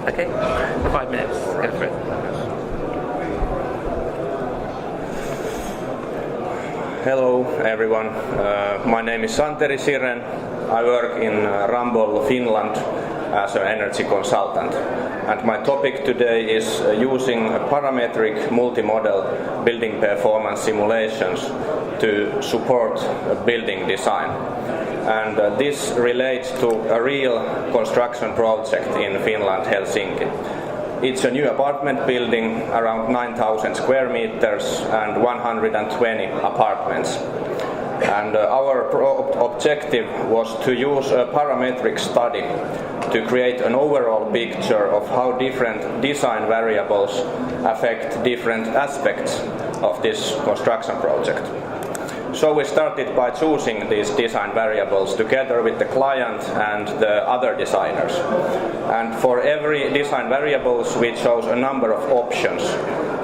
Okay, 5 minutes. Go for it. Hello everyone, my name is Santeri Siren. I work in Ramboll, Finland as an energy consultant, and my topic today is using parametric multi-model building performance simulations to support building design. And this relates to a real construction project in Finland, Helsinki. It's a new apartment building, around 9,000 square meters and 120 apartments. And our objective was to use a parametric study to create an overall picture of how different design variables affect different aspects of this construction project. So we started by choosing these design variables together with the client and the other designers. And for every design variables we chose a number of options,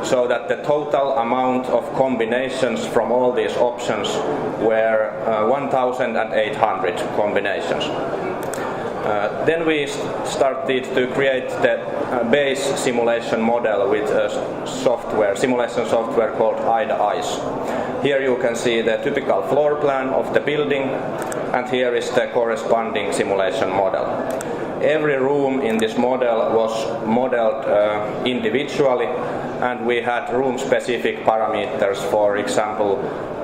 so that the total amount of combinations from all these options were 1,800 combinations. Then we started to create the base simulation model with a simulation software called IDE. Here you can see the typical floor plan of the building, and here is the corresponding simulation model. Every room in this model was modeled individually, and we had room-specific parameters, for example,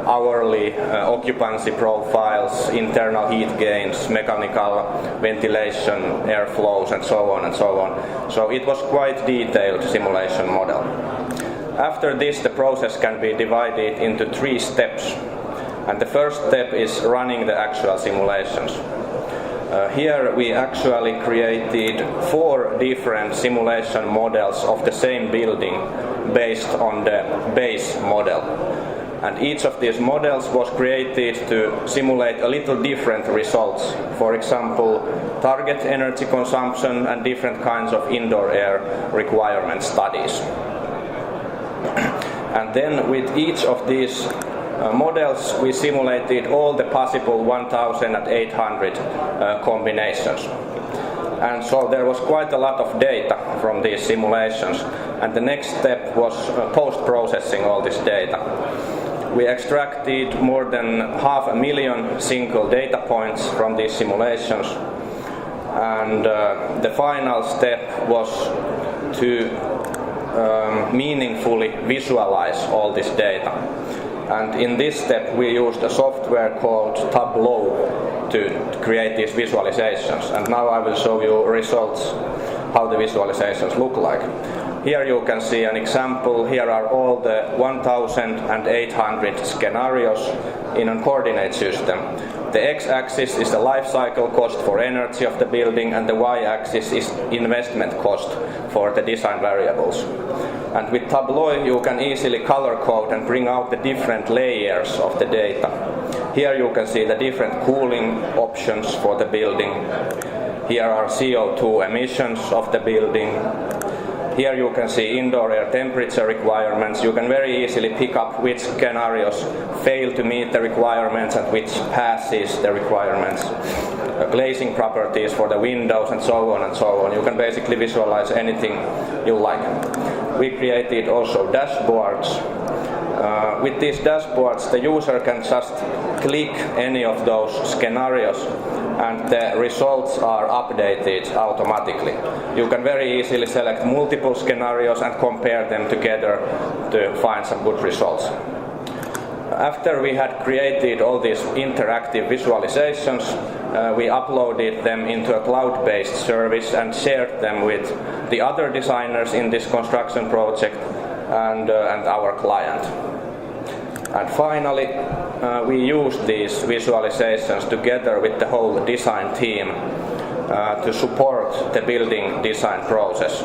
hourly occupancy profiles, internal heat gains, mechanical ventilation, airflows, and so on and so on. So it was quite detailed simulation model. After this, the process can be divided into 3 steps. And the first step is running the actual simulations. Here we actually created 4 different simulation models of the same building based on the base model. And each of these models was created to simulate a little different results. For example, target energy consumption and different kinds of indoor air requirement studies. And then with each of these models we simulated all the possible 1,800 combinations. And so there was quite a lot of data from these simulations, and the next step was post-processing all this data. We extracted more than 500,000 single data points from these simulations, and the final step was to meaningfully visualize all this data. And in this step we used a software called Tableau to create these visualizations. And now I will show you results, how the visualizations look like. Here you can see an example. Here are all the 1,800 scenarios in a coordinate system. The x-axis is the life cycle cost for energy of the building, and the y-axis is investment cost for the design variables. And with Tableau you can easily color code and bring out the different layers of the data. Here you can see the different cooling options for the building. Here are CO2 emissions of the building. Here you can see indoor air temperature requirements. You can very easily pick up which scenarios fail to meet the requirements and which passes the requirements. Glazing properties for the windows, and so on and so on. You can basically visualize anything you like. We created also dashboards. With these dashboards the user can just click any of those scenarios and the results are updated automatically. You can very easily select multiple scenarios and compare them together to find some good results. After we had created all these interactive visualizations, we uploaded them into a cloud-based service and shared them with the other designers in this construction project and our client. And finally, we used these visualizations together with the whole design team to support the building design process.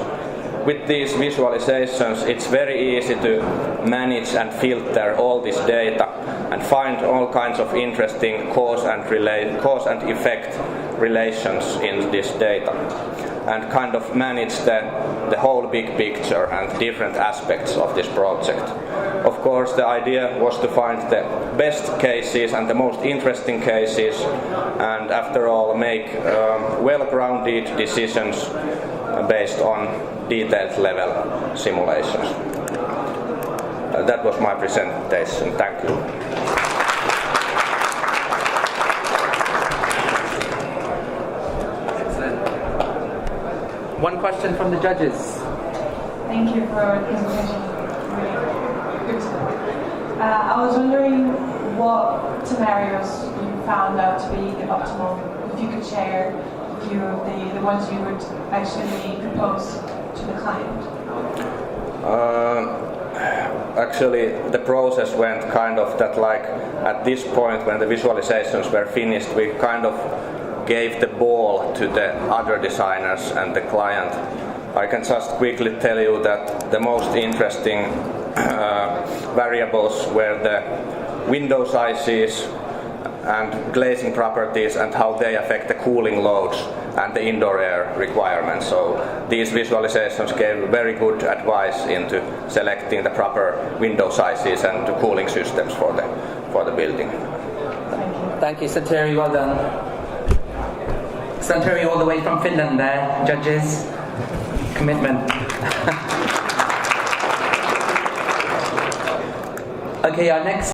With these visualizations, it's very easy to manage and filter all this data and find all kinds of interesting cause and effect relations in this data, and kind of manage the whole big picture and different aspects of this project. Of course, the idea was to find the best cases and the most interesting cases, and after all, make well-grounded decisions based on detailed level simulations. That was my presentation. Thank you. One question from the judges. Thank you for the presentation. Really good. I was wondering what scenarios you found out to be the optimal. If you could share a few of the ones you would actually propose to the client. Actually, the process went kind of that, like at this point when the visualizations were finished, we kind of gave the ball to the other designers and the client. I can just quickly tell you that the most interesting variables were the window sizes and glazing properties and how they affect the cooling loads and the indoor air requirements. So these visualizations gave very good advice into selecting the proper window sizes and the cooling systems for the building. Thank you, Santeri. Well done. Santeri, all the way from Finland there, judges. Commitment. Okay, our next